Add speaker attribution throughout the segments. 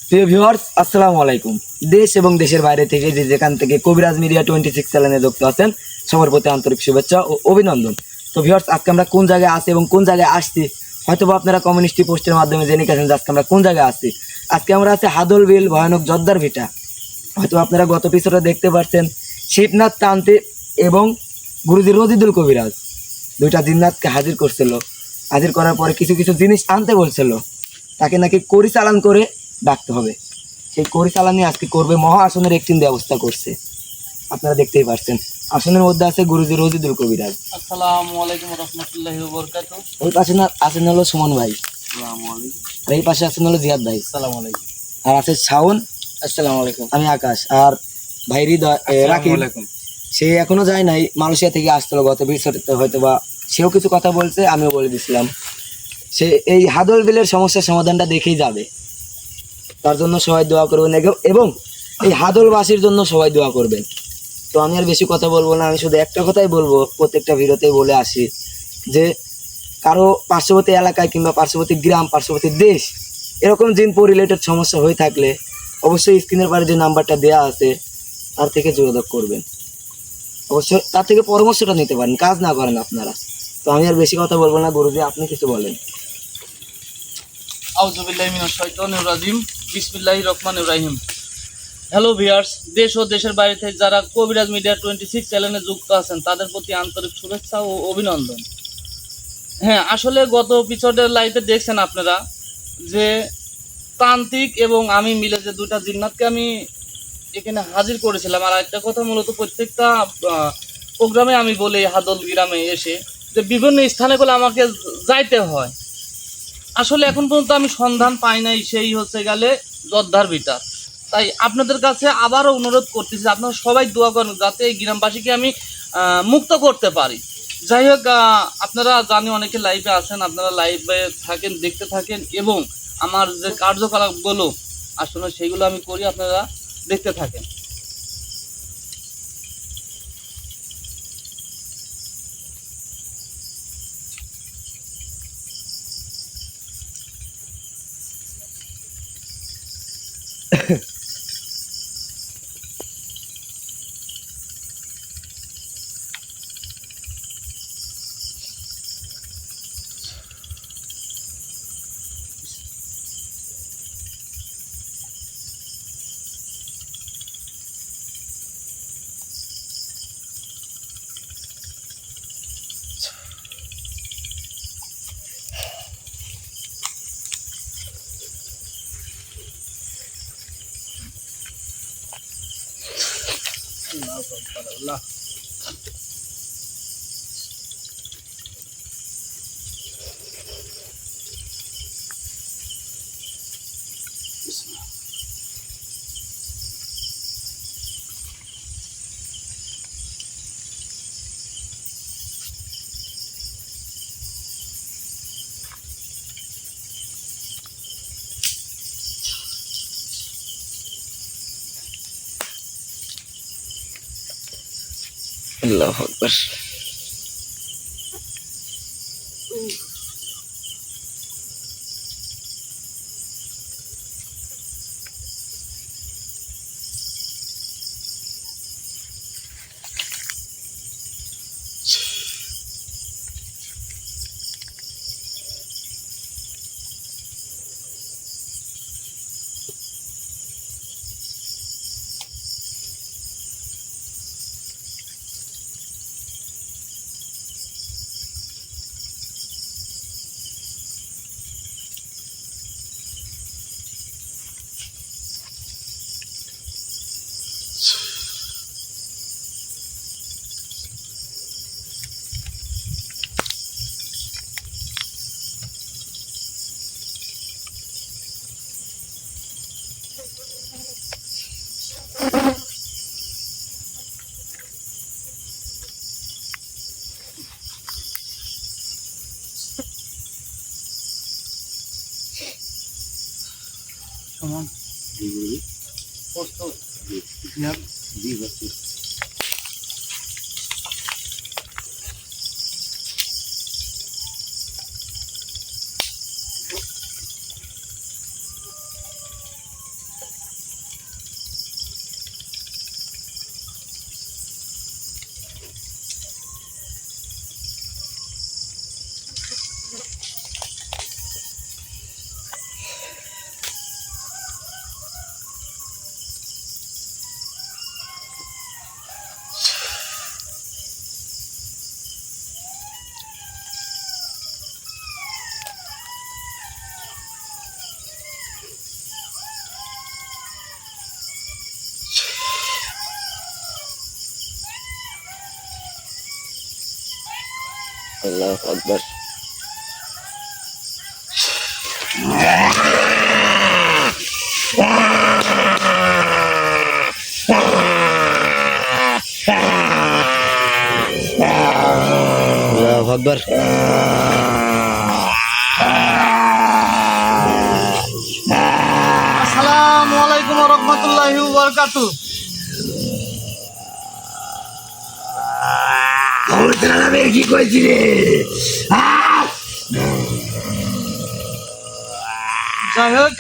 Speaker 1: প্রিয় ভিউয়ার্স, আসসালামু আলাইকুম। দেশ এবং দেশের বাইরে থেকে যেখান থেকে কবিরাজ মিডিয়া 26 চ্যানেলে যুক্ত আছেন সবার প্রতি আন্তরিক শুভেচ্ছা ও অভিনন্দন। তো ভিউয়ার্স, আজকে আমরা কোন জায়গায় আছি এবং কোন জায়গায় আসছি হয়তো আপনারা কমিউনিটি পোস্টের মাধ্যমে জেনে গেছেন যে আজকে আমরা কোন জায়গায় আছি। আজকে আমরা আছি হাদল বিল ভয়ানক জর্দার ভিটা। হয়তো আপনারা গত এপিসোডে দেখতে পাচ্ছেন শিবনাথ তান্ত্রিক এবং গুরুজি রজিদুল কবিরাজ দুইটা জিন্নাতকে হাজির করছিল। হাজির করার পরে কিছু কিছু জিনিস আনতে বলছিল, তাকে নাকি কড়ি চালান করে ডাকতে হবে। সেই কড়ি চালানি আজকে করবে, মহা আসনের একটি ব্যবস্থা করছে। আপনারা দেখতেই পাচ্ছেন আসনের মধ্যে আছে গুরুজি রজিদুল কবিরাজ।
Speaker 2: আসসালামু আলাইকুম রাহমাতুল্লাহি ওয়া বারাকাতুহু।
Speaker 1: ওই পাশে আছেন হলো সুমন ভাই,
Speaker 2: আসসালামু আলাইকুম।
Speaker 1: আর এই পাশে আছেন হলো জিয়াদ ভাই,
Speaker 2: আসসালামু আলাইকুম।
Speaker 1: আর আছে শাওন,
Speaker 2: আসসালামু আলাইকুম।
Speaker 1: আমি আকাশ, আর ভাই হৃদয় রাকিব। সে এখনো যায় নাই, মালয়েশিয়া থেকে আসছিল গত এপিসোডে, হয়তো বা সেও কিছু কথা বলছে, আমিও বলে দিছিলাম। সে এই হাদল বিলের সমস্যার সমাধানটা দেখেই যাবে, তার জন্য সবাই দোয়া করবেন এবং এই হাদলবাসীর জন্য সবাই দোয়া করবেন। তো আমি আর বেশি কথা বলবো না, আমি শুধু একটা কথাই বলবো, প্রত্যেকটা ভিডিওতেই বলে আসি যে কারো পার্শ্ববর্তী এলাকায় কিংবা পার্শ্ববর্তী গ্রাম, পার্শ্ববর্তী দেশ এরকম জিনপো রিলেটেড সমস্যা হয়ে থাকলে অবশ্যই স্ক্রিনের পারে যে নাম্বারটা দেওয়া আছে তার থেকে যোগাযোগ করবেন। অবশ্যই তার থেকে পরামর্শটা নিতে পারেন, কাজ না করেন আপনারা। তো আমি আর বেশি কথা বলবো না, গুরুজি আপনি কিছু বলেন।
Speaker 2: আউযু বিল্লাহি মিনাশ শাইতানির রাজিম। বিসমিল্লাহির রহমানির রহিম। হ্যালো ভিউয়ার্স, দেশ ও দেশের বাইরে থেকে যারা কবিরাজ মিডিয়া 26 চ্যানেলে যুক্ত আছেন তাদের প্রতি আন্তরিক শুভেচ্ছা ও অভিনন্দন। হ্যাঁ, আসলে গত এপিসোডের লাইভে দেখছেন আপনারা যে তান্ত্রিক এবং আমি মিলে যে দুইটা জিন্নাতকে আমি এখানে হাজির করেছিলাম। আর একটা কথা, মূলত প্রত্যেকটা প্রোগ্রামে আমি বলি হাদল গ্রামে এসে যে বিভিন্ন স্থানে বলে আমাকে যাইতে হয়। আসলে এখন পর্যন্ত আমি সন্ধান পাই নাই, সেই হচ্ছে গেলে জর্দার ভিটা। তাই আপনাদের কাছে আবারও অনুরোধ করতেছি, আপনারা সবাই দোয়া করেন যাতে এই গ্রামবাসীকে আমি মুক্ত করতে পারি। যাই হোক, আপনারা জানি অনেকে লাইভে আছেন, আপনারা লাইভে থাকেন, দেখতে থাকেন এবং আমার যে কার্যকলাপগুলো আসলে সেইগুলো আমি করি, আপনারা দেখতে থাকেন। আল্লাহ
Speaker 1: আল্লাহু আকবার।
Speaker 2: সমান প্রস্তুত।
Speaker 1: আল্লাহু আকবার। আল্লাহু আকবার।
Speaker 2: আসসালামু আলাইকুম ওয়া রাহমাতুল্লাহি ওয়া বারাকাতুহু।
Speaker 1: কি কইছি রে?
Speaker 2: যাই হোক,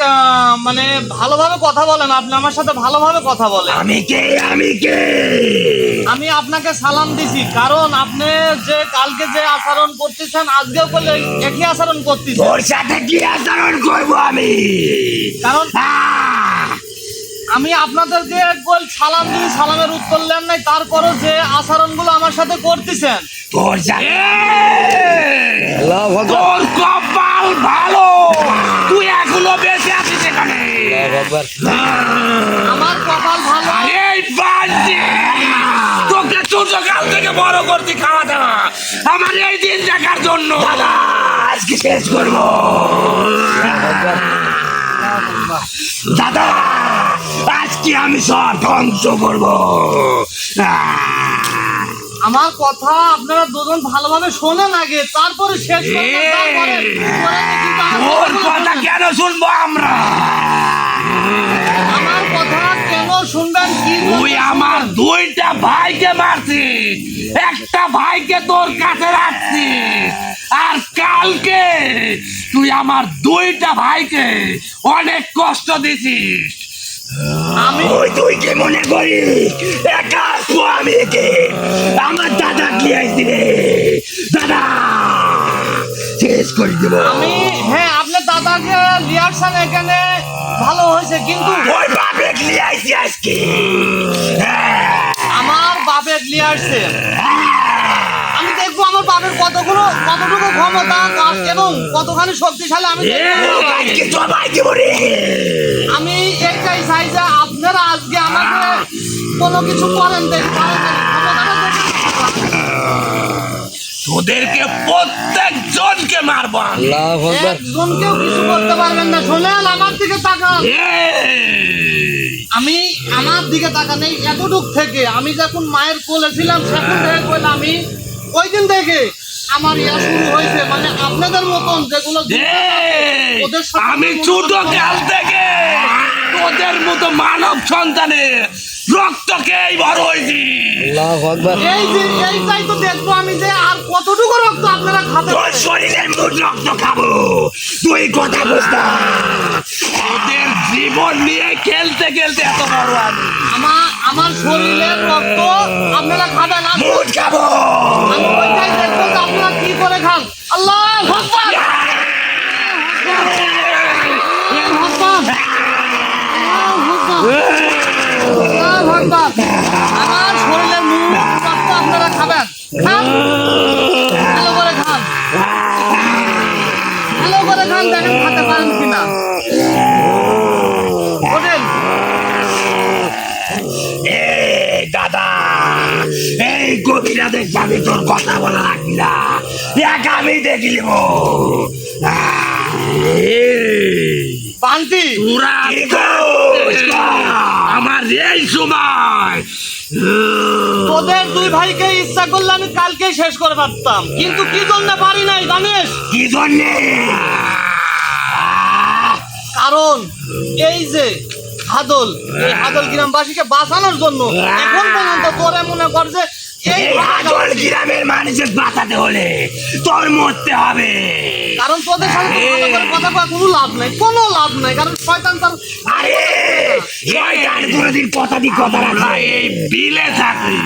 Speaker 2: মানে ভালোভাবে কথা বলেন, আপনি আমার সাথে ভালোভাবে কথা বলেন।
Speaker 1: আমি কে?
Speaker 2: আমি আপনাকে সালাম দিছি, কারণ আপনি যে কালকে যে আচরণ করতেছেন আজকেও করলে একই আচরণ করতেছেন।
Speaker 1: তোর সাথে কি আচরণ করব আমি?
Speaker 2: কারণ আমি আপনাদেরকে একবার সালাম দিই, সালামের উত্তর দেন নাই, তারপরও যে আচরণগুলো আমার সাথে করতেছেন।
Speaker 1: তোর সাথে তোর কপাল ভালো, তুই এখনো বেঁচে আছিস এখানে।
Speaker 2: আমার কপাল ভালো।
Speaker 1: এই বান্দি, তোকে ছোট কাল থেকে বড় করতে খাওয়া দাওয়া আমার এই দিন দেখার জন্য। দাদা আজকে শেষ করবো। দাদা আজকে আমি সব ধ্বংস করবো।
Speaker 2: আমার কথা আপনারা দুজন ভালোভাবে শোনেন আগে, তারপরে শেষ করবেন, তারপরে কিন্তু
Speaker 1: তোর কথা কেন শুনবো আমরা?
Speaker 2: আমার কথা কেন শুনবেন? কি
Speaker 1: তুই আমার দুইটা ভাইকে মারছিস, একটা ভাইকে তোর কাছে রাখছিস, আর কালকে তুই আমার দুইটা ভাইকে অনেক কষ্ট দিছিস। তুই কি মনে করিস একা আসবো আমি? আমার দাদা কি আইছি রে? দাদা শেষ করে দেব
Speaker 2: আমি। হ্যাঁ, আপনার দাদাকে রিয়াকশন এখানে ভালো হয়েছে, কিন্তু
Speaker 1: ওই বাপে নিয়ে আইছি আজকে।
Speaker 2: আমার বাপের নিয়ে আসছে। আমি দেখবো আমার বাপের কতটুকু ক্ষমতা এবং কতখানি শক্তিশালী। আমি এইটাই চাই যে আপনারা আজকে আমাকে কোনো কিছু করেন,
Speaker 1: তোদেরকে প্রত্যেকজনকে মারবো।
Speaker 2: একজনকেও কিছু করতে পারবেন না। শোনেন, আমার দিকে তাকান। আমি আমার দিকে তাকান। এই এতটুক থেকে আমি যখন মায়ের কোলে ছিলাম সেখান থেকে কইলে আমি ওই দিন থেকে আমার ইয়া শুরু হয়েছে। মানে আপনাদের মতন যেগুলো
Speaker 1: আমি ছোট কাল থেকে তোদের মতো মানব সন্তানের রক্তকেই বড় হয়েছি।
Speaker 2: এইটাই তো দেখবো আমি যে আর কতটুকু রক্ত আপনারা খাবেন।
Speaker 1: তোর শরীরের মোট রক্ত খাবো, তুই কথা বুঝতে। তোদের জীবন নিয়ে খেলতে খেলতে এত বড় আমি।
Speaker 2: আমার শরীরের রক্ত আপনারা খাবেন,
Speaker 1: মোট খাবো।
Speaker 2: আমি ওইটাই দেখবো যে আপনারা কি করে খান। আল্লাহ আকবার। আমার শরীরের মুখ রক্ত আপনারা খাবেন। খান, ভালো করে খান, ভালো করে খান, দেখেন খেতে পারেন কিনা। ওঠেন।
Speaker 1: দাদা এই কবিরা দেখবি, তোর কথা বলা লাগবি না, এক আমি দেখিলিব।
Speaker 2: বান্টি,
Speaker 1: আমার এই সময়
Speaker 2: তোদের দুই ভাইকে ইচ্ছা করলে আমি কালকে শেষ করে পারতাম, কিন্তু কি জন্য পারি নাই জানিস?
Speaker 1: কি জন্যে?
Speaker 2: কারণ এই যে হাদল, এই হাদল গ্রামবাসীকে বাঁচানোর জন্য এখন পর্যন্ত তোরে মনে কর যে এই
Speaker 1: হাদল গ্রামের মানুষের বাঁচাতে হলে তোর মরতে হবে।
Speaker 2: কারণ তোদের সাথে কথা কওয়া কোনো লাভ নাই, কোনো লাভ নাই। কারণ শয়তান তার
Speaker 1: কোনদিন কথা দি কথা রাখা এই বিলে থাকি।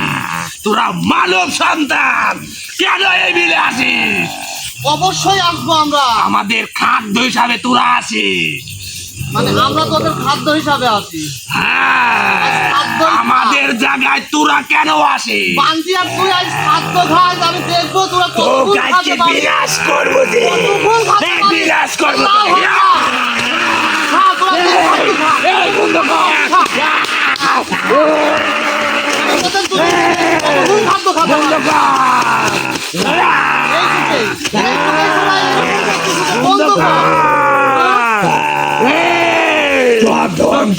Speaker 1: তোরা মানব সন্তান, কেন এই বিলে আসিস?
Speaker 2: অবশ্যই আসবো আমরা।
Speaker 1: আমাদের খাদ্য হিসাবে তোরা আসিস।
Speaker 2: মানে আমরা তোদের খাদ্য হিসাবে আছি।
Speaker 1: আমাদের জায়গায় তোরা কেন আসিস?
Speaker 2: বান্দি আর তুই আজ খাদ্য খাস, আমি দেখবো তোরা কতক্ষণ খাতে পারবি।
Speaker 1: বিনাশ করবো যে, বিনাশ করবো। তোদের
Speaker 2: খাবেন তুমি কতক্ষণ খাদ্য খাবেন এই দিকে বন্ধ কর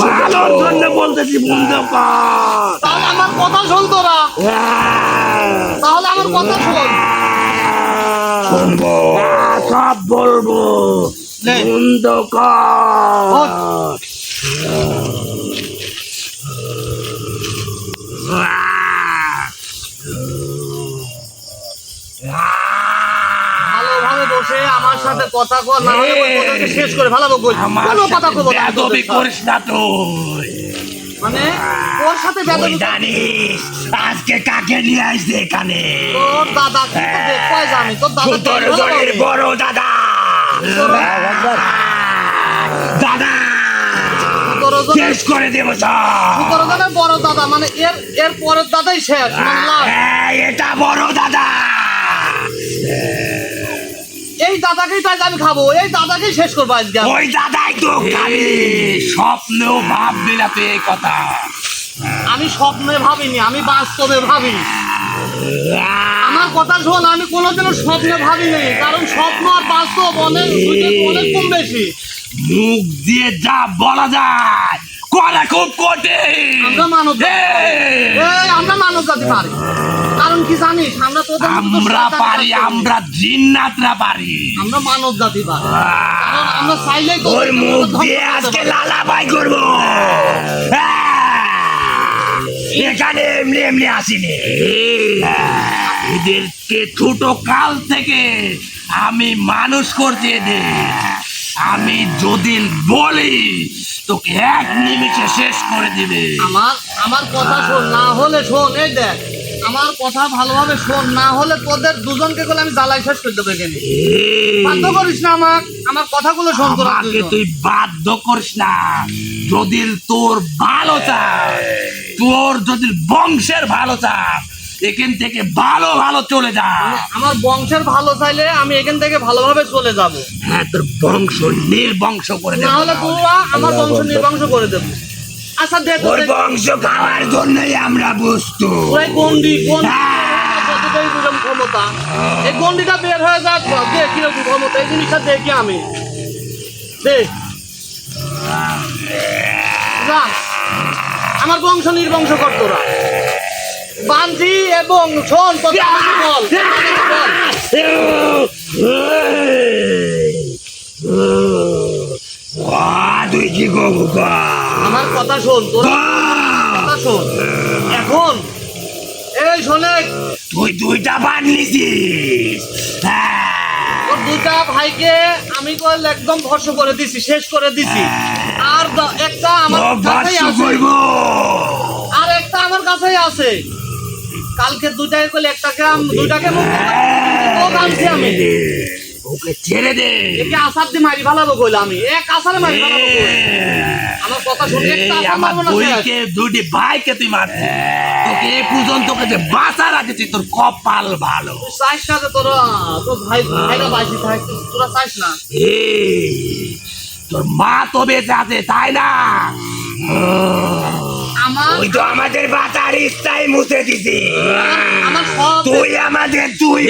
Speaker 3: ভালোর জন্য বলতেছি বন্ধ কর।
Speaker 2: তাহলে আমার কথা শোন তোরা তাহলে আমার কথা শোন
Speaker 3: শুনবো সব বলবো
Speaker 2: নে।
Speaker 3: বন্ধ
Speaker 2: ওঠ।
Speaker 3: কর।
Speaker 2: ভালোভাবে বসে আমার সাথে কথা কর না হলে ওই কথাকে শেষ করে ভালো কই
Speaker 3: আমার
Speaker 2: কোনো কথা
Speaker 3: সাথে
Speaker 2: কব না
Speaker 3: বেয়াদবি
Speaker 2: তোদের সাথে।
Speaker 3: করিস না তুই।
Speaker 2: মানে ওর সাথে
Speaker 3: তুই
Speaker 2: বেদবি
Speaker 3: জানিস আজকে কাকে নিয়ে আসছে এখানে?
Speaker 2: তোর দাদা কি তো দেখতে জানি তোর দাদা
Speaker 3: তোর জনের বড় দাদা। দাদা
Speaker 2: তোর
Speaker 3: শেষ করে দেবো সব।
Speaker 2: তোর জনের বড় দাদা মানে এর এর পরের দাদাই শেষ মানলাম
Speaker 3: এই, এটা বড় দাদা।
Speaker 2: এই দাদাকেই তাই আমি খাবো এই দাদাকেই শেষ করবো আজকে আমি।
Speaker 3: ওই দাদাই তো খালি স্বপ্নেও ভাববি না তুই এই কথা।
Speaker 2: আমি স্বপ্নে ভাবিনি আমি বাস্তবে ভাবি আমার কথা শোন আমি কোনোদিনও স্বপ্নে ভাবিনি কারণ স্বপ্ন আর বাস্তব অনেক অনেক কম বেশি
Speaker 3: মুখ দিয়ে যা বলা যায় করা খুব কঠিন।
Speaker 2: আমরা মানব আমরা মানব জাতি পারি কারণ কি জানিস আমরা তোদের মতো
Speaker 3: আমরা
Speaker 2: শয়তান
Speaker 3: পারি,
Speaker 2: জাতি।
Speaker 3: আমরা জিন্নাতরা পারি।
Speaker 2: আমরা মানব জাতি পারি কারণ আমরা চাইলেই তো
Speaker 3: ওর মুখ দিয়ে আজকে লালাবাই করবো। এখানে এমনি এমনি আসিনি। এদেরকে ছোট কাল থেকে আমি মানুষ করতে এদের। আমি যদি বলি তোকে এক নিমিষে শেষ করে দিবে।
Speaker 2: আমার আমার কথা শোন না হলে শোন এই দেখ আমার কথা ভালোভাবে শোন না হলে তোদের দুজনকে বলে আমি জ্বালাই শেষ করে দেবো এখানে বাধ্য করিস না আমার কথাগুলো শোন তোরা
Speaker 3: আমাকে
Speaker 2: দুজন।
Speaker 3: তুই বাধ্য করিস না। যদি তোর ভালো চাস, তোর যদি বংশের ভালো চাস, এখান থেকে ভালো ভালো চলে যা।
Speaker 2: আমার বংশের ভালো চাইলে আমি এখান থেকে ভালোভাবে চলে যাব
Speaker 3: হ্যাঁ, তোর বংশ নির্বংশ করে
Speaker 2: না
Speaker 3: দেবো।
Speaker 2: হলে তোরা আমার বংশ নির্বংশ করে দেবো আচ্ছা দেখ
Speaker 3: ওর বংশ খাওয়ার জন্যই আমরা বস্তু।
Speaker 2: ওই গন্ডি যতটাই বুঝলাম ক্ষমতা এই গন্ডিটা বের হয়ে যাক দেখ কিরকম ক্ষমতা এই জিনিসটা দেখি আমি দেখ যা, আমার বংশ নির্বংশ কর তোরা বাঞ্জি এবং শোন তোকে আমাকে বল আমাকে বল
Speaker 3: তুই কি করবো?
Speaker 2: আমার কথা শোন তোরা কথা শোন এখন এই শোনে
Speaker 3: তুই দুইটা বান নিছিস।
Speaker 2: তোর দুটা ভাইকে আমি কল একদম ভস্ম করে দিছি শেষ করে দিছি আর একটা আমার কাছেই আছে আর একটা আমার কাছেই আছে কালকে দুটাকে কইলে দুটাকে মুক্ত আনছি আমি
Speaker 3: ওকে ছেড়ে দে।
Speaker 2: একে আসার দিয়ে মারি ফেলাবো কইলে আমি এক আসারে মারি ফেলাবো কইলে। আমার কথা শুনে একটা আসার
Speaker 3: আমার
Speaker 2: মারবো না শেষ।
Speaker 3: দুইটি ভাইকে তুই মারছিস। তোকে এ পর্যন্ত যে বাঁচা রাখেছি তোর কপাল ভালো।
Speaker 2: তুই চাইস না যে তোরা তোর ভাইরা বাঁচি থাক তোরা চাইস না
Speaker 3: এই, তোর মা তো বেঁচে আছে তাই না?
Speaker 2: আমার
Speaker 3: ওই তো আমাদের বাঁচার ইচ্ছাই মুছে দিছি।
Speaker 2: আমার সব
Speaker 3: তুই আমাদের দুই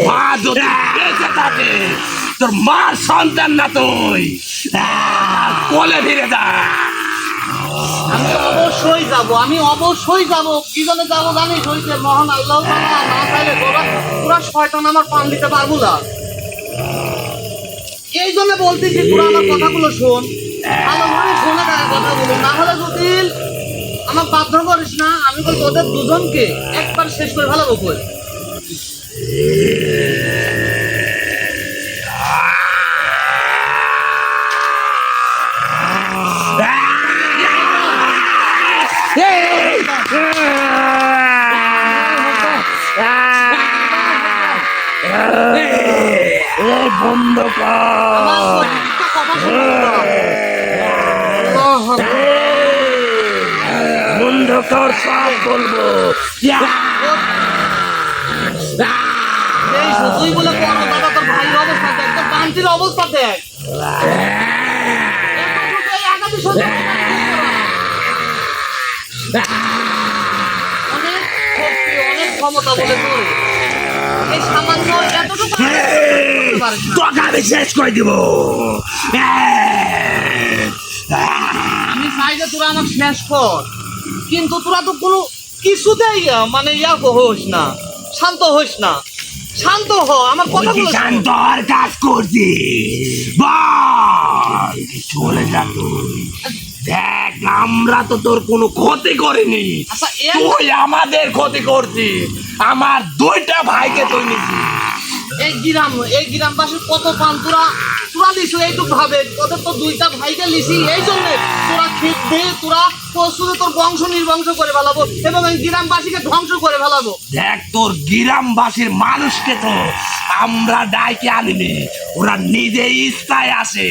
Speaker 3: মা যদি বেঁচে থাকে তোর মার সন্তান না তুই কোলে ফিরে যা।
Speaker 2: আমি অবশ্যই যাব কি জন্য যাবো জানিস ওই যে মহান আল্লাহ তাআলা না চাইলে পুরা শয়তান আমার পান দিতে পারবো না এই জন্য বলতেছি তোরা আমার কথাগুলো শোন ভালোভাবে শোনে তার কথাগুলো না হলে যদি আমার বাধ্য করিস না আমি বল তোদের দুজনকে একবার শেষ করে ভালো বকল
Speaker 3: বন্ধ কর। বন্ধ কর সব বলবো।
Speaker 2: তুই বলে বড় দাদা তোর ভাইয়ের অবস্থা দেখ তোর বান্টির অবস্থা দেখ ক্ষমতা বলে তোর এই সামান্য এতটুকু করতে পারিস না।
Speaker 3: তোকে আমি শেষ করে দিব।
Speaker 2: আমি চাই যে তোরা আমার শেষ কর, কিন্তু তোরা তো কোনো কিছুতেই মানে হোস না, শান্ত হোস না। শান্ত হ, আমার কথা বল।
Speaker 3: শান্ত হওয়ার কাজ করছি, বল চলে যা তুই। দেখ আমরা তো তোর কোনো ক্ষতি করিনি,
Speaker 2: আচ্ছা
Speaker 3: তুই আমাদের ক্ষতি করছিস। আমার 2টা ভাইকে তুই নিছিস।
Speaker 2: এই গ্রামবাসীর কত পান তোরা লিসু এইটুক ভাবে, তোদের তো 2টা ভাইকে লিসি, এই জন্য তোরা খেত দে, তোরা শুধু তোর বংশ নির্বংশ করে ফেলাবো এবং এই গ্রামবাসীকে ধ্বংস করে ফেলাবো।
Speaker 3: দেখ তোর গ্রামবাসীর মানুষকে তো আমরা ডাইকে আনিনি, ওরা নিজে ইচ্ছায় আসে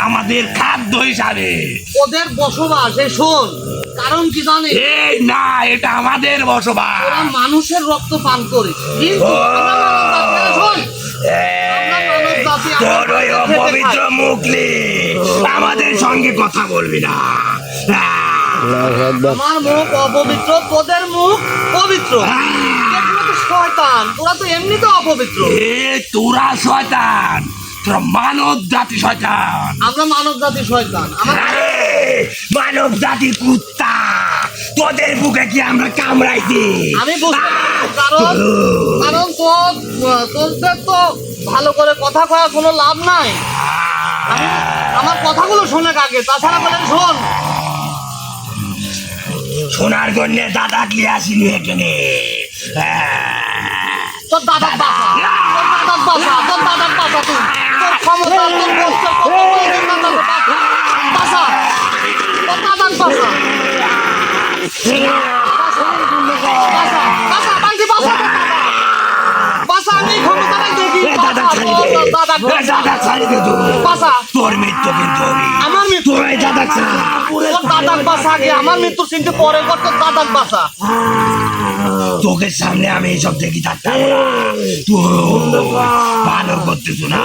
Speaker 3: আমাদের খাদ্য হিসাবে।
Speaker 2: ওদের বসবাস এই শোন, কারণ কি জানিস?
Speaker 3: এই না, এটা আমাদের বসবাস।
Speaker 2: ওরা মানুষের রক্ত পান করে, কিন্তু আমরা মানব জাতি, শোন,
Speaker 3: তোর ওই অপবিত্র মুখলি আমাদের সঙ্গে কথা বলবি না।
Speaker 2: আমার মুখ অপবিত্র, তোদের মুখ পবিত্র। তোরা তো শয়তান, তোরা তো এমনিতে অপবিত্র।
Speaker 3: তোরা শয়তান, তোরা মানব জাতি শয়তান।
Speaker 2: আমরা মানব জাতি শয়তান।
Speaker 3: মানব জাতি কুত্তা, তোদের বুকে কি আমরা কামড়াইছি?
Speaker 2: আমি বুঝতে পারছি, কারণ তোদের তো ভালো করে কথা কয়া কোনো লাভ নাই। আমার কথাগুলো শোনে আগে, তাছাড়া বলেন শোন।
Speaker 3: শোনার জন্য দাদা নিয়ে আসিনি এখানে।
Speaker 2: তোর দাদার বাসা, তোর দাদার বাসা, তুই তোর ক্ষমতা, তোর কষ্ট, তোর বাসা, তোর দাদার বাসা, আমি ক্ষমতাটাই দেখি।
Speaker 3: তোর মৃত্যু কিন্তু
Speaker 2: আমার মৃত্যু, তোর দাদার বাসা আগে, আমার মৃত্যুর চিন্তা পরে কর। তোর দাদার বাসা,
Speaker 3: চোখের সামনে আমি এইসব দেখি থাকতাম, ভালো করতেছ না।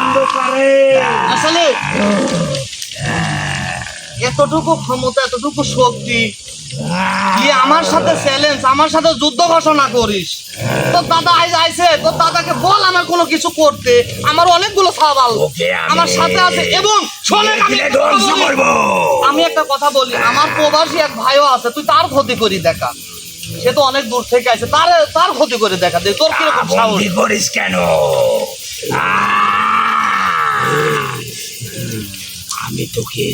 Speaker 2: আসলে এতটুকু ক্ষমতা, এতটুকু শক্তি, আমার সাথে চ্যালেঞ্জ, আমার সাথে যুদ্ধ ঘোষণা করিস। তোর দাদা আইছে, তোর দাদাকে বল আমার কোনো কিছু করতে। আমার অনেকগুলো সওয়াল আমার সাথে আছে এবং শোনেন, আমি একটা কথা বলি, আমার প্রবাসী এক ভাইও আছে, তুই তার ক্ষতি করি দেখা। সে তো অনেক দূর থেকে আছে, তার ক্ষতি করে দেখা দে। তোর কিরকম সাহস?
Speaker 3: করিস কেন? আমি তোকে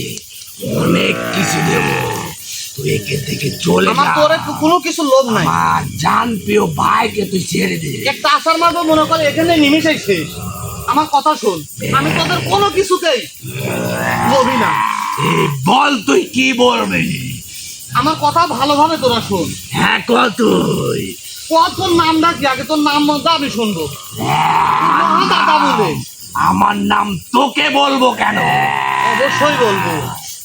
Speaker 3: অনেক কিছু দেব, তুই এখান থেকে চলে
Speaker 2: আমার
Speaker 3: যা।
Speaker 2: তোরে কোনো কিছু লোভ নাই।
Speaker 3: আমার জান প্রিয় ভাইকে তুই ছেড়ে দে।
Speaker 2: একটা আসার মারবো মনে করে, এখানে নিমিশেই শেষ। আমার কথা শোন, আমি তোদের কোনো কিছুতেই লোভী না।
Speaker 3: বল তুই কি বলবি?
Speaker 2: আমার কথা ভালোভাবে তোরা শোন।
Speaker 3: হ্যাঁ কল তুই।
Speaker 2: তোর নামটা কি আগে? তোর নাম বলতে আমি শুনবো। দাদা বলে
Speaker 3: আমার নাম তোকে বলবো কেন?
Speaker 2: অবশ্যই বলবো।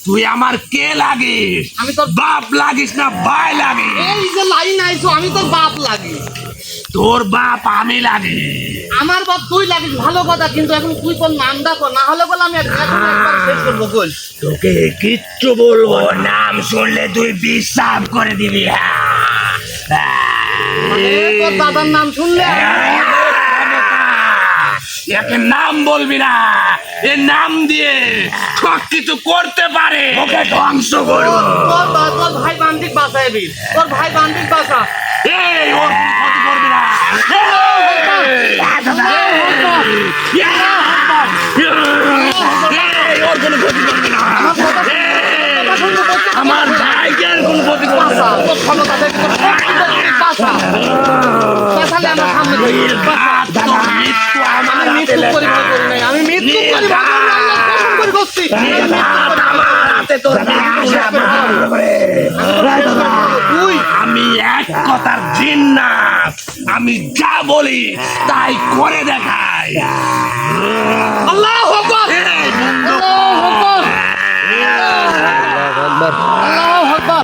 Speaker 3: তুই আমার কে লাগিস?
Speaker 2: আমি তোর
Speaker 3: বাপ লাগিস না ভাই লাগিস?
Speaker 2: এই যে লাইন আইছো, আমি তোর বাপ লাগি।
Speaker 3: তোর বাপ আমি লাগে।
Speaker 2: আমার বাপ তুই লাগিস, ভালো কথা, কিন্তু এখন তুই তোর নামটা কর, না হলে বলে আমি একবার শেষ করবো। বল,
Speaker 3: তোকে কিচ্ছু বলবো, নাম শুনলে তুই বিশ্বাস করে দিবি।
Speaker 2: মানে তোর দাদার নাম শুনলে
Speaker 3: একে নাম বলবি না, এ নাম দিয়ে সব কিছু করতে পারে, ওকে ধ্বংস করবো।
Speaker 2: তোর ভাই বান্দিক বাঁচাইবি, তোর ভাই বান্দিক বাঁচা।
Speaker 3: এই ওর ক্ষতি করবি না। ওর কোনো ক্ষতি করবি না। আমার ভাইকে আর কোনো ক্ষতি করবি না।
Speaker 2: তোর ক্ষমতা দেখে তোর বাঁচা, বাঁচালে আমার সামনে
Speaker 3: মৃত্যু আমার
Speaker 2: মৃত্যু পরিবার করি নাই, আমি মৃত্যু পরিবার করি বসছি।
Speaker 3: আমি এক কথার জিন্নাত, আমি যা বলি তাই করে দেখাই।
Speaker 2: আল্লাহু আকবার, আল্লাহু আকবার, আল্লাহু আকবার,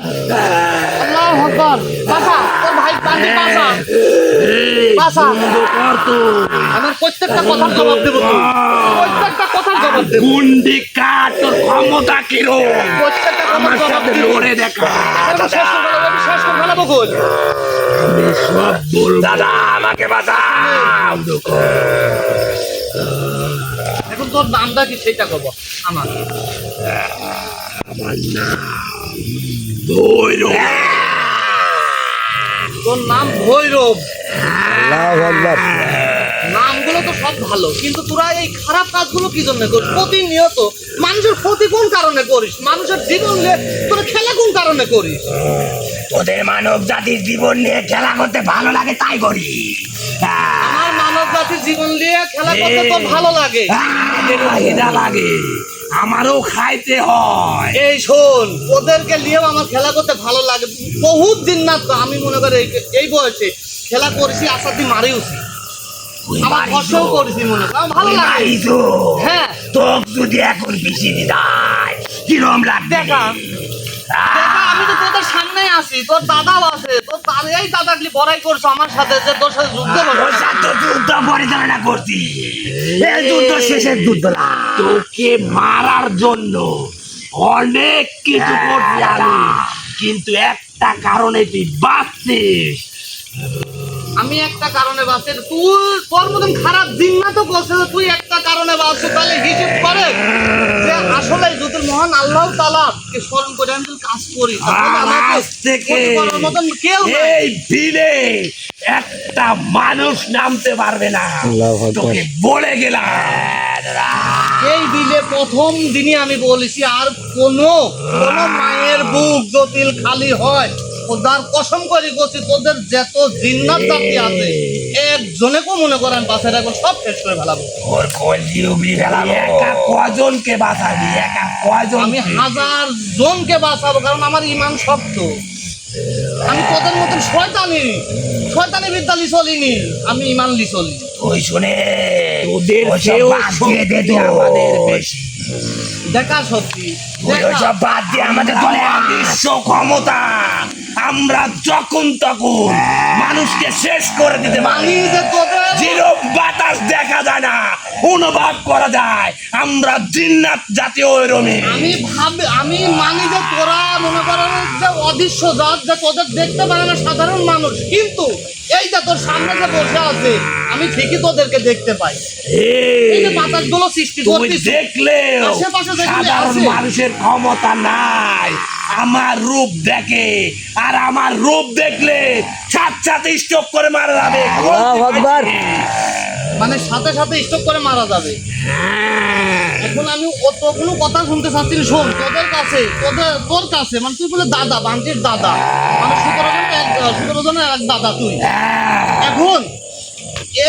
Speaker 2: আল্লাহু আকবার। বাঁচা, তোর ভাই বান্দি বাঁচা, বাঁচা। আমার প্রত্যেকটা কথার জবাব দেবো তুই, প্রত্যেকটা কথা জবাব দে।
Speaker 3: গুন্ডি কাট, তোর ক্ষমতা কিরম
Speaker 2: প্রত্যেকটা কথার
Speaker 3: আমার
Speaker 2: জবাব
Speaker 3: সাথে
Speaker 2: দিবি।
Speaker 3: লড়ে দেখা।
Speaker 2: আমি শেষ করে ফেলাবো, আমি শেষ করে ফেলাবো কই?
Speaker 3: আমি সব বলবো। দাদা আমাকে বাঁচাও।
Speaker 2: এখন তোর নামটা কি সেটা কব আমার।
Speaker 3: আমার নাম ভৈরব।
Speaker 2: তোর নাম ভৈরব।
Speaker 1: আল্লাহু আকবার।
Speaker 2: নামগুলো তো সব ভালো, কিন্তু তোরা এই খারাপ কাজগুলো কি জন্য করিস? প্রতিনিয়ত মানুষের ক্ষতি কোন কারণে করিস? মানুষের জীবন নিয়ে তোরা খেলা কোন কারণে করিস?
Speaker 3: তোদের মানব জাতির জীবন নিয়ে খেলা করতে ভালো লাগে তাই করি।
Speaker 2: আমার মানব জাতির জীবন নিয়ে খেলা করতে তোর ভালো লাগে।
Speaker 3: এটা লাগে, আমারও খাইতে হয়।
Speaker 2: এই শোন, ওদেরকে নিয়েও আমার খেলা করতে ভালো লাগে। বহুত দিন না তো আমি মনে করি এই বয়সে খেলা করেছি, আসার দিন মারিওছি, আমার কষ্টও করেছি, মনে কর আমার ভালো লাগে। হ্যাঁ
Speaker 3: তোর যদি এখন বেশি দিদায় কিরম লাগবে?
Speaker 2: দেখা আমি তো তোদের সামনে আছি, তোর দাদাও আছে, তোর এই দাদাগুলি বড়াই করছো আমার সাথে যে তোর সাথে যুদ্ধ করছো।
Speaker 3: তোর সাথে যুদ্ধ পরিচালনা করছি, এই যুদ্ধ শেষের যুদ্ধ না। তোকে মারার জন্য অনেক কিছু করছি আমি, কিন্তু একটা কারণে তুই বাঁচছিস।
Speaker 2: আমি একটা কারণে বাঁচে, তুই তোর মতন খারাপ দিন না তো বলছে যে তুই একটা কারণে বাঁচছো, তাহলে হিসেব করে যে আসলে যদি মহান আল্লাহ তাআলা কে স্মরণ করে আমি যদি কাজ করি তাহলে আমাকে
Speaker 3: আজ থেকে
Speaker 2: ক্ষতি করার মতন কেউ নাই।
Speaker 3: এই বিলে একটা মানুষ নামতে পারবে না,
Speaker 1: আল্লাহু আকবার।
Speaker 3: তোকে বলে গেলাম।
Speaker 2: এই বিলে প্রথম দিনই আমি বলেছি, আর কোন মায়ের বুক জটিল খালি হয় ওদার কসম করে বলছি, তোদের যত জিন্নাত জাতি আছে একজনে কো মনে করেন বাসায় রাখবো, সব শেষ করে ফেলাবো।
Speaker 3: ওর কলজি উবড়ি ফেলাবো। একা কজনকে বাঁচাবি? একা কজন?
Speaker 2: আমি 1000 জনকে বাঁচাবো, কারণ আমার ইমান শক্ত। আমি তোদের মতন শয়তানি বিদ্যা লি চলিনি, আমি ইমান লি চলি।
Speaker 3: ওই শুনে ওদের চেয়েও শক্তি আমাদের বেশি।
Speaker 2: দেখা সত্যি
Speaker 3: ওইসব বাদ দিয়ে আমাদের দলে বিশ্ব ক্ষমতা, আমরা যখন তখন মানুষকে শেষ করে দিতে
Speaker 2: আমি
Speaker 3: পারি।
Speaker 2: যে তোদের
Speaker 3: যেরকম বাতাস দেখা যায় না, অনুভব করা যায়, আমরা জিন্নাত জাতীয় ওইরকমই।
Speaker 2: আমি মানি যে তোরা মনে করেন যে অদৃশ্য জাত, যে তোদের দেখতে পারে না সাধারণ মানুষ, কিন্তু এই যে তোর সামনে যে বসে আছে আমি ঠিকই তোদেরকে দেখতে পাই। এই যে বাতাসগুলো সৃষ্টি
Speaker 3: তুই
Speaker 2: করছিস,
Speaker 3: দেখলেও
Speaker 2: আশেপাশে দেখলে
Speaker 3: সাধারণ
Speaker 2: আছে।
Speaker 3: মানুষের ক্ষমতা নাই। আমার রূপ দেখে, আর আমার রূপ দেখলে সাথে স্টক করে মারা যাবে।
Speaker 1: আল্লাহু আকবার।
Speaker 2: মানে সাথে সাথে স্টপ করে মারা যাবে। এখন আমি অতগুলো কথা শুনতে চাচ্ছি না। শোন, তোর কাছে মানে তুই বলে দাদা, বান্টির দাদা, মানে 17 জনের এক দাদা তুই। এখন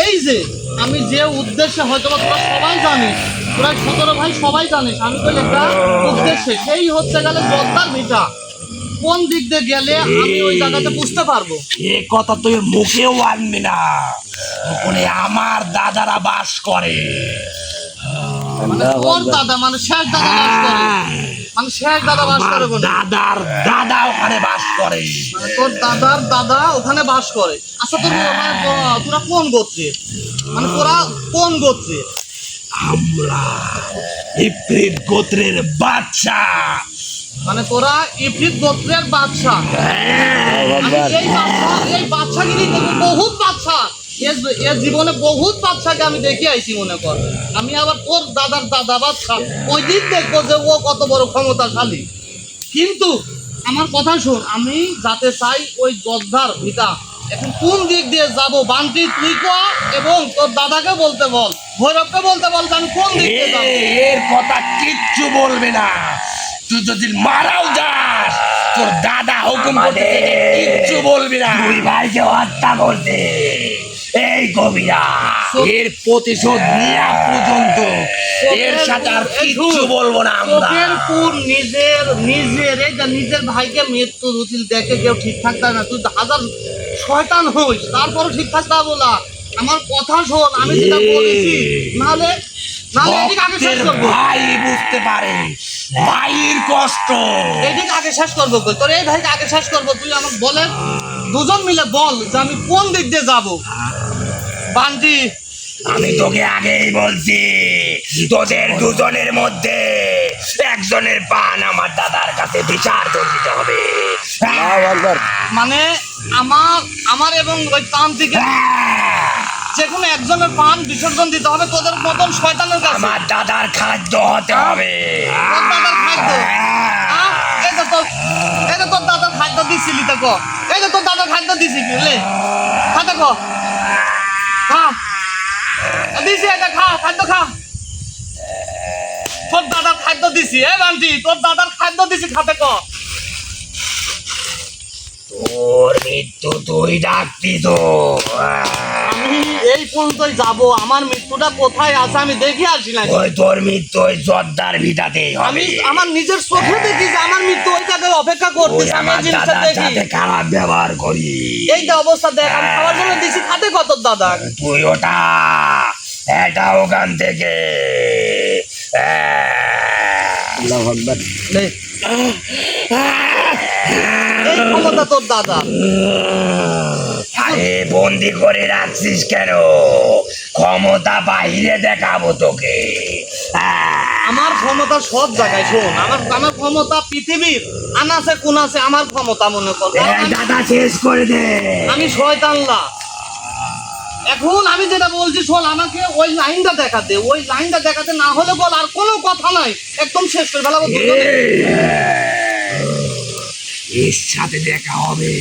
Speaker 2: এই যে আমি যে উদ্দেশ্যে হয়তো বা তোরা সবাই জানিস, তোরা 17 ভাই সবাই জানিস আমি বলি একটা উদ্দেশ্যে, সেই হচ্ছে গেলে জর্দার ভিটা। কোন দিক দিয়ে গেলে আমি ওই জায়গাতে বুঝতে পারবো?
Speaker 3: এ কথা তুই মুখেও আনবি না, ওখানে আমার দাদারা বাস করে।
Speaker 2: মানে তোর দাদা মানে শেষ দাদা বাস করে, মানে শেষ দাদা বাস করে বলে
Speaker 3: দাদার দাদা ওখানে বাস করে।
Speaker 2: মানে তোর দাদার দাদা ওখানে বাস করে। আচ্ছা তোর মানে তোরা কোন গোত্রে, মানে তোরা কোন গোত্রে?
Speaker 3: আমরা ইফরিত গোত্রের বাচ্চা।
Speaker 2: মানে তোরা ইফরিত গোত্রের বাদশা। আমি এই বাদশাগিরি বহুত বাদশা, এর জীবনে বহুত বাদশাকে আমি দেখে আইছি মনে কর। আমি আবার তোর দাদার দাদা বাদশা, ওই দিন দেখবো যে ও কত বড় ক্ষমতাশালী। কিন্তু আমার কথা শোন, আমি যাতে চাই ওই যোদ্ধার ভিটা। এখন কোন দিক দিয়ে যাব? বান্টি তুই কো, এবং তোর দাদাকে বলতে বল, ভৈরবকে বলতে বল যে আমি কোন দিক দিয়ে যাব।
Speaker 3: এর কথা কিচ্ছু বলবে না। তুই যদি মারাও যাস, তোর দাদা হুকুম করতে কিচ্ছু বলবি না। তুই ভাইকে হত্যা করতে এই কবিরা, এর প্রতিশোধ নেওয়া পর্যন্ত এর সাথে আর কিচ্ছু বলবো না আমরা।
Speaker 2: তোর নিজের ভাইকে মৃত্যু রুচিল দেখে কেউ ঠিক থাকতে না, তুই হাজার শয়তান হইস তারপরও ঠিক থাকতে বলা। আমার কথা শোন, আমি যেটা বলেছি, নাহলে এদিকে আগে শেষ করবো।
Speaker 3: ভাই বুঝতে পারে ভাইয়ের কষ্ট,
Speaker 2: এদিকে আগে শেষ করবো, তোর এই ভাইকে আগে শেষ করবো। তুই আমাকে বলে দুজন মিলে বল যে আমি কোন দিক দিয়ে যাবো। বান্টি
Speaker 3: আমি তোকে আগেই বলছি তোদের দুজনের মধ্যে একজনের পান আমার দাদার কাছে বিচার করে দিতে হবে।
Speaker 1: আল্লাহু আকবার।
Speaker 2: মানে আমার এবং ওই তান্ত্রিকের যে কোনো একজনের পান বিসর্জন দিতে হবে তোদের মতন শয়তানের কাছে।
Speaker 3: আমার দাদার খাদ্য হতে হবে।
Speaker 2: তোর দাদার খাদ্য? এই যে তোর দাদার খাদ্য দিছিলি তো ক, এই যে তোর দাদার খাদ্য দিছি কি লে, খাতে ক, খা দিছি, এটা খা, খাদ্য খা। তোর দাদার খাদ্য দিছি, বান্টি তোর দাদার খাদ্য দিছি, খাতে ক।
Speaker 3: তোর মৃত্যু তুই ডাকতি তো।
Speaker 2: আমি এই পর্যন্তই যাবো, আমার মৃত্যুটা কোথায় আছে আমি দেখে আসি না।
Speaker 3: ওই তোর মৃত্যু ওই জর্দার ভিটাতেই
Speaker 2: আমি
Speaker 3: হবে।
Speaker 2: আমার নিজের চোখে দেখি যে আমার মৃত্যু ওই জায়গায় অপেক্ষা
Speaker 3: ওই
Speaker 2: করতেছে। আমি
Speaker 3: আমার
Speaker 2: এই জিনিসটা
Speaker 3: দাদার
Speaker 2: দেখি,
Speaker 3: সাথে খারাপ ব্যবহার করি।
Speaker 2: এই যে অবস্থা দেখ, আমি খাওয়ার জন্য দিছি, খাতে কত দাদা।
Speaker 3: তুই ওটা এটা ওখান থেকে
Speaker 1: আল্লাহু আকবার।
Speaker 2: নে, এই ক্ষমতা তোর দাদা।
Speaker 3: আরে বন্দি করে রাখছিস কেন? ক্ষমতা বাহিরে দেখাবো তোকে।
Speaker 2: আমার ক্ষমতা সব জায়গায়, শোন, আমার ক্ষমতা পৃথিবীর আনাচে কোনাচে আমার ক্ষমতা মনে কর। কারণ
Speaker 3: এই দাদা শেষ করে দে।
Speaker 2: আমি শয়তানলা। এখন আমি যেটা বলছি শোন, আমাকে ওই লাইনটা দেখাতে, ওই লাইনটা দেখাতে না হলে বল, আর কোনো কথা নাই, একদম শেষ করে ফেলাবো।
Speaker 3: এর সাথে দেখা হবে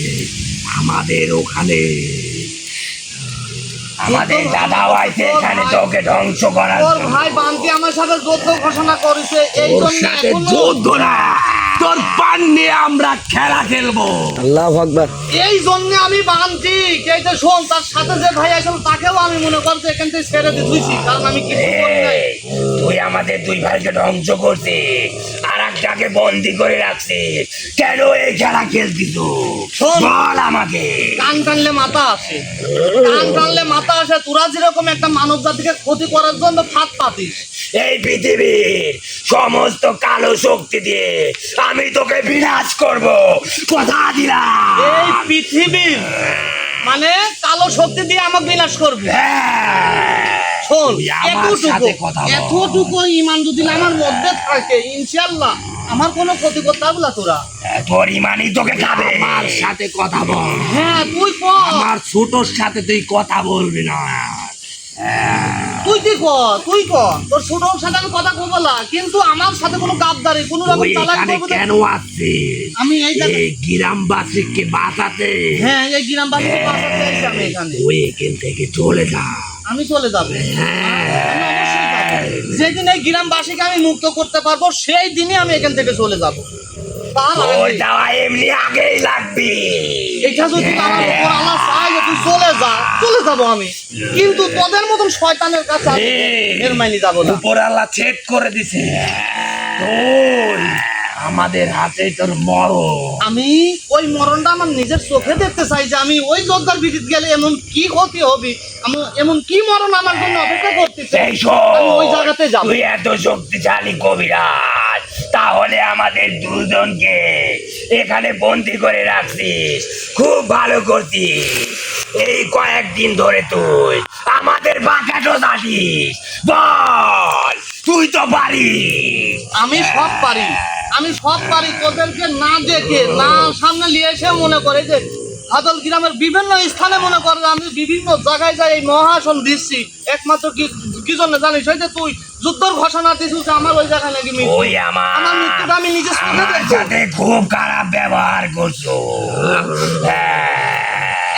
Speaker 3: আমাদের ওখানে। আমাদের দাদা হয়েছে এখানে তোকে ধ্বংস করার
Speaker 2: তোর
Speaker 3: জন্য।
Speaker 2: ভাই বান্তি আমার সাথে যুদ্ধ ঘোষণা করেছে, এই
Speaker 3: তোর
Speaker 2: জন্য
Speaker 3: সাথে
Speaker 2: এখনো
Speaker 3: যুদ্ধ না, তোর পান নিয়ে আমরা খেলা খেলবো।
Speaker 1: আল্লাহু আকবার।
Speaker 2: এই জন্য আমি বান্তি এই যে শোন, তার সাথে যে ভাই আসল তাকেও আমি মনে করছি এখান থেকে ছেড়ে দিয়েছি, কারণ আমি কিছু করি নাই।
Speaker 3: এই, তুই আমাদের দুই ভাইকে ধ্বংস করছিস আর একটাকে বন্দি করে রাখছিস, কেন এই খেলা খেলতিস?
Speaker 2: শোন।
Speaker 3: বল আমাকে।
Speaker 2: কান টানলে মাথা আসে, কান টানলে মাথা আসে। তোরা যেরকম একটা মানব জাতিকে ক্ষতি করার জন্য ফাঁদ পাতিস,
Speaker 3: এই পৃথিবীর সমস্ত কালো শক্তি দিয়ে আমি তোকে বিনাশ করব, কথা দিলাম।
Speaker 2: এই পৃথিবীর মানে কালো শক্তি দিয়ে আমাকে বিনাশ করবে।
Speaker 3: হ্যাঁ,
Speaker 2: শোন,
Speaker 3: তুই আমার সাথে কথা বল।
Speaker 2: এতটুকু ইমান যদি আমার মধ্যে থাকে, ইনশাআল্লাহ আমার কোনো ক্ষতি করতে হবে না। তোরা
Speaker 3: তোর ইমানই তোকে খাবে। আমার সাথে কথা বল।
Speaker 2: হ্যাঁ তুই কর,
Speaker 3: আমার ছোটর সাথে তুই কথা বলবি না।
Speaker 2: তুই কি কর, তুই কর, তোর ছোটর সাথে আমি কথা বলবো না, কিন্তু আমার সাথে কোনো গাবদারি, কোনো রকম
Speaker 3: তুই
Speaker 2: চালাকি
Speaker 3: এখানে
Speaker 2: করবো না।
Speaker 3: কেন আসছিস?
Speaker 2: আমি এই জায়গায়,
Speaker 3: এই গ্রামবাসীকে বাঁচাতে।
Speaker 2: হ্যাঁ এই গ্রামবাসীকে বাঁচাতে এসেছি আমি এখানে।
Speaker 3: তুই এখান থেকে চলে যা।
Speaker 2: আমি চলে যাবো, আমি অবশ্যই যাবো। যেদিন এই গ্রামবাসীকে আমি মুক্ত করতে পারবো সেই দিনই আমি এখান থেকে চলে যাব। তার
Speaker 3: তোর
Speaker 2: আগে
Speaker 3: যাওয়া এমনি আগেই লাগবে।
Speaker 2: এটা যদি আমার উপর আল্লাহ চায় যে তুই চলে যা, চলে যাবো আমি, কিন্তু তোদের মতন শয়তানের কাছে আমি মেহরবানি যাবো না।
Speaker 3: উপর আল্লাহ ছেদ করে দিছে তোর, আমাদের হাতে তোর মরণ।
Speaker 2: আমি ওই মরণটা আমার নিজের চোখে দেখতে চাই যে আমি ওই যোদ্ধার বিরুদ্ধে গেলে এমন কি ক্ষতি হবে, এমন কি মরণ আমার জন্য অপেক্ষা করতেছে,
Speaker 3: এই শোন,
Speaker 2: আমি ওই জায়গাতে যাবো।
Speaker 3: তুই এত শক্তিশালী কবিরাজ, তাহলে আমাদের দুজনকে এখানে বন্দি করে রাখছিস, খুব ভালো করছিস। এই কয়েকদিন ধরে তুই আমাদের বাঁকাটো জানিস। বল, তুই তো পারিস।
Speaker 2: আমি সব পারি, আমি সব পারি। তোদেরকে না দেখে না সামনে নিয়ে এসে মনে করে যে আদল গ্রামের বিভিন্ন স্থানে মনে করে যে আমি বিভিন্ন জায়গায় যাই এই মহাসন দিচ্ছি, একমাত্র কি জন্য জানিস? ওই যে তুই যুদ্ধর ঘোষণা দিছিস যে আমার ওই জায়গায় নাকি মৃত্যু।
Speaker 3: ওই
Speaker 2: আমার মৃত্যুটা আমি নিজে চোখে
Speaker 3: আমার
Speaker 2: দেখবো।
Speaker 3: সাথে খুব খারাপ ব্যবহার করছো।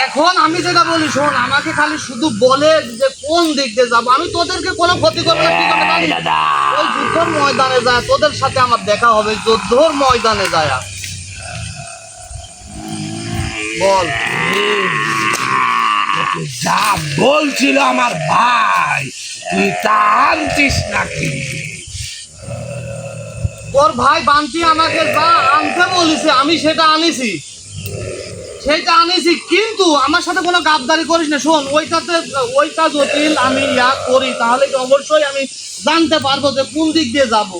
Speaker 2: এখন আমি যেটা বলি শোন, আমাকে খালি শুধু বলে যে কোন দিক দিয়ে যাবো, আমি তোদেরকে কোনো ক্ষতি করবো না। কি করবে জানিস?
Speaker 3: দাদা,
Speaker 2: ওই যুদ্ধর ময়দানে যায় তোদের সাথে আমার দেখা হবে, যুদ্ধর ময়দানে যায়। বল,
Speaker 3: যা বলছিল আমার ভাই তুই তা আনছিস নাকি?
Speaker 2: তোর ভাই বান্তি আমাকে যা আনতে বলেছে আমি সেটা আনিছি, কিন্তু আমার সাথে কোনো গাবদারি করিস না। শোন, ওইটা যদি আমি করি তাহলে কি অবশ্যই আমি জানতে পারবো যে কোন দিক দিয়ে যাব।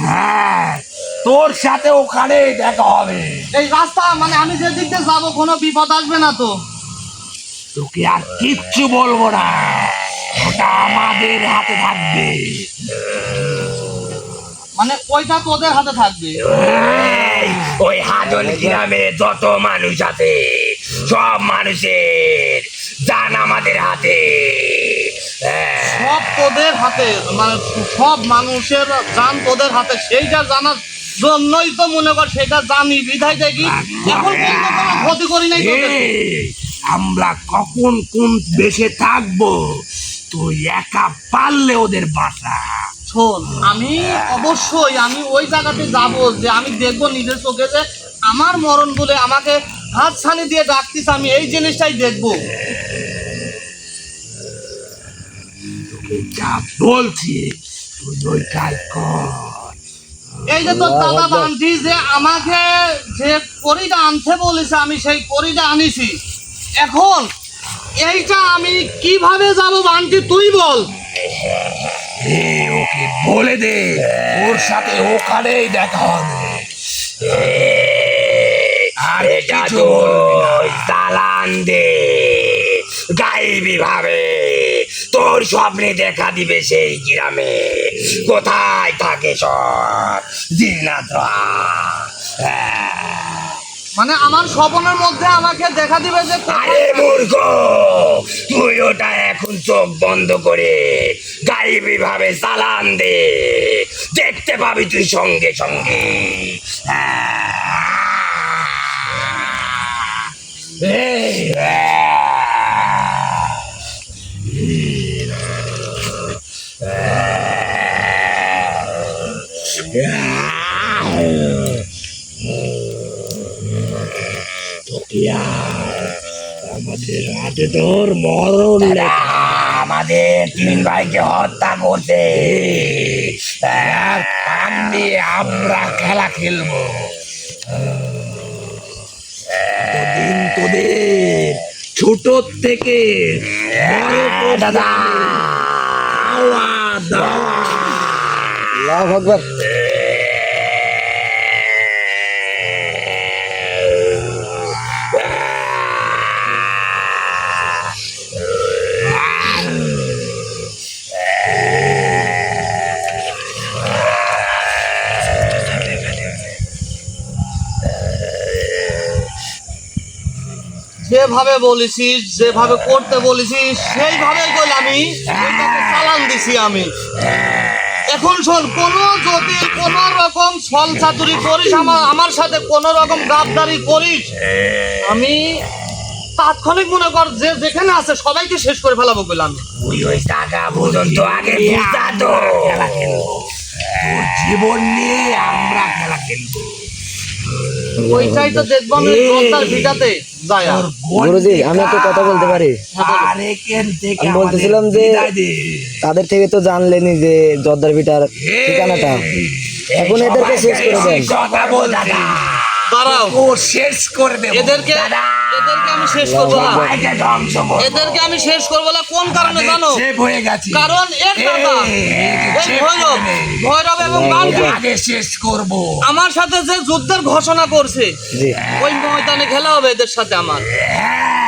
Speaker 3: হ্যাঁ, তোর সাথে ওখানে দেখা হবে।
Speaker 2: এই রাস্তা মানে আমি যে দিক দিয়ে যাবো কোনো বিপদ আসবে না তো?
Speaker 3: তোকে আর কিচ্ছু বলবো না, ওটা আমাদের হাতে থাকবে।
Speaker 2: মানে ওইটা তোদের হাতে থাকবে।
Speaker 3: এই, ওই হাজল গ্রামে যত মানুষ আছে সব মানুষের জান আমাদের হাতে।
Speaker 2: সব তোদের হাতে, মানে সব মানুষের জান তোদের হাতে, সেইটা জানার জন্যই তো মনে কর সেটা জানি বিধায় দেখি এখন পর্যন্ত কোনো ক্ষতি করি নাই তোদের।
Speaker 3: এই, আমরা কখন কোন বেশে থাকবো তুই একা পারলে ওদের বাসা।
Speaker 2: শোন, আমি অবশ্যই আমি ওই জায়গাতে যাব, যে আমি দেখবো নিজের চোখে যে আমার মরণ বলে আমাকে হাত ছানি দিয়ে ডাকতিস, আমি এই জিনিসটাই দেখবো।
Speaker 3: যা বলছি তুই ওইটাই কর।
Speaker 2: এই যে তোর দাদা বান্টি যে আমাকে যে কড়িটা আনতে বলেছে, আমি সেই কড়িটা আনিছি। এখন এইটা আমি কিভাবে যাব বান্টি তুই বল।
Speaker 3: ওকে বলে দে ওর সাথে ওখানেই দেখা হবে। আর কিছু বলবি না। চালান দে গাইবি ভাবে তোর স্বপ্নে দেখা দিবে সেই গ্রামে কোথায় থাকে সব জিনাতরা।
Speaker 2: মানে আমার স্বপ্নের মধ্যে আমাকে দেখা দিবে যে
Speaker 3: আরে মূর্খ, তুই ওটা এখন চোখ বন্ধ করে গাইবি ভাবে চালান দে, দেখতে পাবি তুই সঙ্গে সঙ্গে। আমাদের হাতে তোর মরণ লেখা। আমাদের তিন ভাইকে হত্যা করতে সামনে আমরা খেলা খেলবো। দিন তোদের ছোট থেকে দাদা
Speaker 1: আল্লাহু আকবার।
Speaker 2: যেভাবে বলেছিস, যেভাবে করতে বলেছিস সেইভাবে কইল, আমি ওইটাকে চালান দিছি আমি। এখন শোন, যদি কোন রকম ছল চাতুরি করিস আমার সাথে, কোন রকম গাবদারি করিস, আমি তাৎক্ষণিক মনে কর যে যেখানে আছে সবাইকে শেষ করে ফেলাবো বললাম।
Speaker 3: ওই টাকা পর্যন্ত আগে বুঝাতো খেলা খেলবো, তোর জীবন নিয়ে আমরা খেলা খেলবো।
Speaker 2: ওইটাই তো দেখবো আমি জলতার ভিটাতে যায়।
Speaker 1: গুরুজি, আমি একটা কথা বলতে পারি? আমি বলতেছিলাম যে তাদের থেকে তো জানলেনই যে জর্দার ভিটার ঠিকানাটা, এখন এদেরকে শেষ করে দেন।
Speaker 3: কথা বল দাদা,
Speaker 2: দাঁড়াও,
Speaker 3: ও শেষ করে দেব
Speaker 2: এদেরকে আমি শেষ করবো না, এদেরকে আমি শেষ করবো না। কোন কারণে জানো?
Speaker 3: হয়ে গেছে
Speaker 2: কারণ ভৈরব এবং
Speaker 3: আগে শেষ করব।
Speaker 2: আমার সাথে যে যুদ্ধের ঘোষণা করছে,
Speaker 1: জি,
Speaker 2: ওই ময়দানে খেলা হবে এদের সাথে আমার।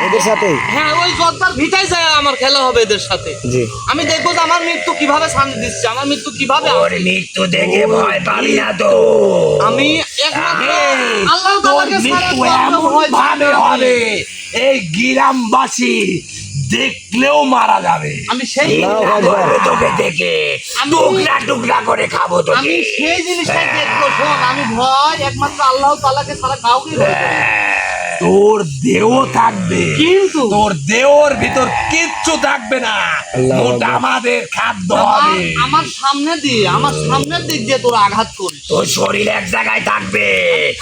Speaker 1: এদের সাথে?
Speaker 2: হ্যাঁ, ওই জর্দার ভিটায় যায় আমার খেলা হবে এদের সাথে।
Speaker 1: জি,
Speaker 2: আমি দেখবো যে আমার মৃত্যু কিভাবে শান্তি দিচ্ছে, আমার মৃত্যু কিভাবে।
Speaker 3: ওর মৃত্যু দেখে ভয় পাবি না তো।
Speaker 2: আমি একমাত্র আল্লাহ
Speaker 3: তোর
Speaker 2: তাআলাকে ছাড়া
Speaker 3: মৃত্যু
Speaker 2: কাউকে
Speaker 3: এমন
Speaker 2: ভয় পাই
Speaker 3: ভাবে
Speaker 2: না।
Speaker 3: হবে এই গ্রামবাসী দেখলেও মারা যাবে।
Speaker 2: আমি সেই
Speaker 1: আল্লাহু আকবার।
Speaker 3: তোকে দেখে টুকরা টুকরা করে খাবো তোকে।
Speaker 2: আমি সেই জিনিসটাই দেখবো। শোন, আমি ভয় একমাত্র আল্লাহ তাআলাকে ছাড়া কাউকে ভয় করি না।
Speaker 3: তোর দেহ থাকবে,
Speaker 2: কিন্তু
Speaker 3: তোর দেহর ভিতর কিচ্ছু থাকবে না,
Speaker 1: আল্লাহু
Speaker 3: ওটা
Speaker 1: আকবার।
Speaker 3: আমাদের খাদ্য হবে।
Speaker 2: আমার সামনের দিক দিয়ে তোর আঘাত করিস।
Speaker 3: তোর শরীর এক জায়গায় থাকবে,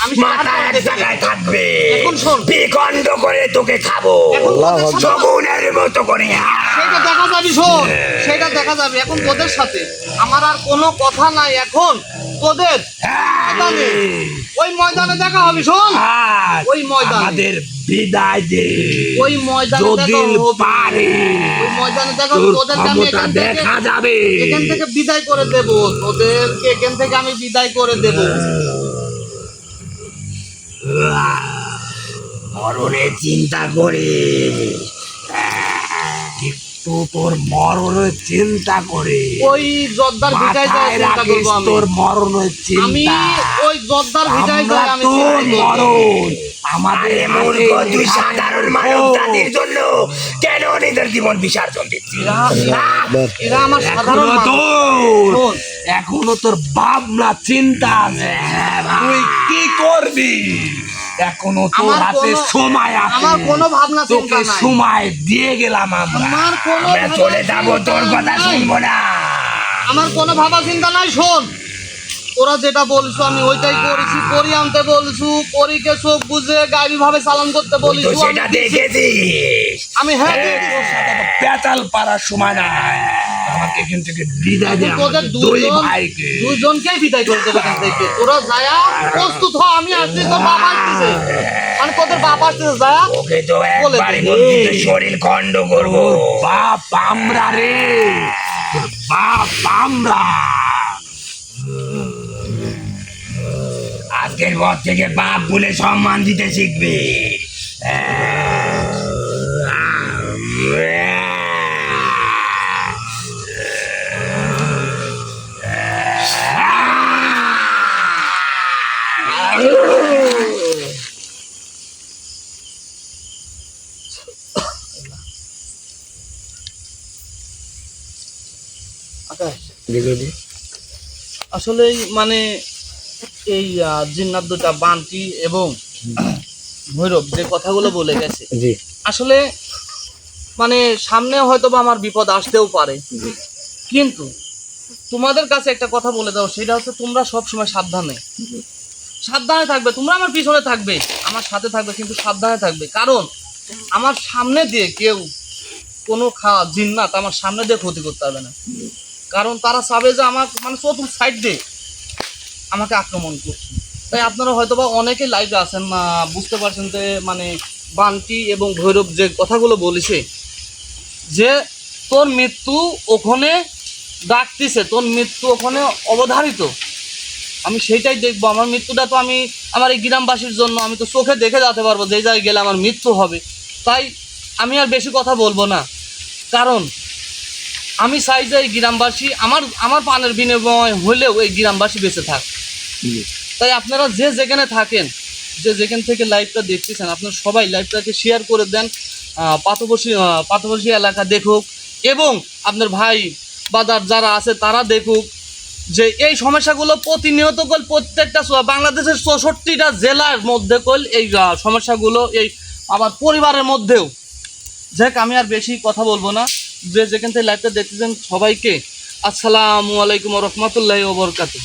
Speaker 2: আমি
Speaker 3: মাথা
Speaker 2: সাহায্য
Speaker 3: এক
Speaker 2: করতে
Speaker 3: জায়গায় থাকবে।
Speaker 2: এখন শোন।
Speaker 3: বিখণ্ড করে তোকে খাবো
Speaker 2: এখন
Speaker 1: আল্লাহু
Speaker 2: তোদের সাথে
Speaker 3: শকুনের মতো করে।
Speaker 2: সেটা দেখা যাবে। শোন, সেটা দেখা যাবে। এখন তোদের সাথে আমার আর কোনো কথা নাই। এখন তোদের ময়দানে, ওই ময়দানে দেখা হবে। শোন,
Speaker 3: আর
Speaker 2: ওই ময়দানে।
Speaker 3: আমাদের বিদায় দে,
Speaker 2: ওই ময়দানে
Speaker 3: যদি
Speaker 2: দেখা হবে।
Speaker 3: পারে
Speaker 2: ওই ময়দানে দেখা হবে।
Speaker 3: তোর
Speaker 2: তোদেরকে আমি
Speaker 3: ক্ষমতা দেখা যাবে।
Speaker 2: এখান থেকে বিদায় করে দেব। তোদেরকে এখান থেকে আমি বিদায় করে দেব।
Speaker 3: মরণের চিন্তা করে তোর মরণের চিন্তা করে
Speaker 2: ওই জর্দার ভিটায় যাওয়ার
Speaker 3: মাথায়
Speaker 2: চিন্তা
Speaker 3: রাখিস
Speaker 2: করবো
Speaker 3: তোর
Speaker 2: আমি।
Speaker 3: মরণের
Speaker 2: আমি
Speaker 3: চিন্তা
Speaker 2: ওই জর্দার ভিটায়
Speaker 3: আমরা
Speaker 2: যাই আমি
Speaker 3: তোর
Speaker 2: চিন্তা করবো।
Speaker 3: মরণ আমাদের মূর্খ তুই সাধারণ মানব জাতির জন্য কেন নিজের জীবন বিসর্জন দিচ্ছিস?
Speaker 2: এরা আমার সাধারণ
Speaker 3: এখনো
Speaker 2: মানুষ।
Speaker 3: তোর
Speaker 2: শোন,
Speaker 3: এখনো তোর ভাবনা চিন্তা আছে তুই কি করবি এখনো তোর
Speaker 2: আমার
Speaker 3: হাতে
Speaker 2: কোনো-
Speaker 3: সময় আছে
Speaker 2: আমার কোনো ভাবনা চিন্তা
Speaker 3: তোকে
Speaker 2: নাই।
Speaker 3: সময় দিয়ে গেলাম আমরা
Speaker 2: আমার কোনো
Speaker 3: আমরা
Speaker 2: ভাবনা
Speaker 3: চলে যাবো তোর
Speaker 2: চিন্তা
Speaker 3: কথা
Speaker 2: নাই।
Speaker 3: শুনবো না
Speaker 2: আমার কোনো ভাবা চিন্তা নাই। শোন, তোরা যেটা বলছো আমি ওইটাই করেছি। করি আনতে বলছু, করিকে চোখ বুঝে গাড়ি ভাবে চালান করতে
Speaker 3: তুই তো
Speaker 2: বলিস।
Speaker 3: সেটা দেখেছিস
Speaker 2: আমি হ্যাঁ
Speaker 3: তোর সাথে তো পেঁচাল পাড়ার সময় নাই আমাকে এখান থেকে বিদায় দে
Speaker 2: তোদের
Speaker 3: আমাদের দুই
Speaker 2: দুইজন
Speaker 3: ভাইকে
Speaker 2: দুইজনকেই বিদায় করে দেবে এখান থেকে। তোরা যায়া প্রস্তুত হ, আমি আসছি, তোর বাপ আসতেছে। মানে তোদের বাপ আসতেছে, যায়া
Speaker 3: ওকে তো
Speaker 2: বলে
Speaker 3: একবারই
Speaker 2: দে।
Speaker 3: বলছি তো শরীর খণ্ড করবো বাপ আমরা রে তোর বাপ আমরা আজকের পর থেকে বাপ বলে সম্মান দিতে শিখবে
Speaker 2: আসলে মানে এই জিন্নাত দুটা বান্টি এবং ভৈরব যে কথাগুলো বলে গেছে,
Speaker 1: জি
Speaker 2: আসলে মানে সামনে হয়তো বা আমার বিপদ আসতেও পারে, কিন্তু তোমাদের কাছে একটা কথা বলে দাও, সেটা হচ্ছে তোমরা সবসময় সাবধানে সাবধানে থাকবে। তোমরা আমার পিছনে থাকবে, আমার সাথে থাকবে, কিন্তু সাবধানে থাকবে। কারণ আমার সামনে দিয়ে কেউ কোনো জিন্নাত আমার সামনে দিয়ে ক্ষতি করতে পারবে না। কারণ তারা চাবে যে আমার মানে চতুর্থ সাইড দিয়ে আমাকে আক্রমণ করছে। তাই আপনারা হয়তো বা অনেকে লাইভে আছেন না, বুঝতে পারছেন যে মানে বান্টি এবং ভৈরব যে কথাগুলো বলেছে যে তোর মৃত্যু ওখানে ডাকতেছে, তোর মৃত্যু ওখানে অবধারিত। আমি সেইটাই দেখবো। আমার মৃত্যুটা তো আমি আমার এই গ্রামবাসীর জন্য আমি তো চোখে দেখে যেতে পারবো যে জায়গায় গেলে আমার মৃত্যু হবে। তাই আমি আর বেশি কথা বলবো না, কারণ আমি চাই যে এই গ্রামবাসী আমার প্রাণের বিনিময় হলেও এই গ্রামবাসী বেঁচে থাক। তাই আপনারা যে যেখানে থাকেন, যে যেখান থেকে লাইভটা দেখতেছেন, আপনারা সবাই লাইভটাকে শেয়ার করে দেন। পার্শ্ববর্তী এলাকা দেখুক এবং আপনার ভাই বাদার যারা আছে তারা দেখুক যে এই সমস্যাগুলো প্রতিনিয়ত কল প্রত্যেকটা বাংলাদেশের 64টা জেলার মধ্যে কল এই সমস্যাগুলো এই আমার পরিবারের মধ্যেও। যাক, আমি আর বেশি কথা বলবো না। যে যেখান থেকে লাইভটা দেখতেছেন সবাইকে আসসালামু আলাইকুম ওয়া রাহমাতুল্লাহি ওয়া বারাকাতুহু।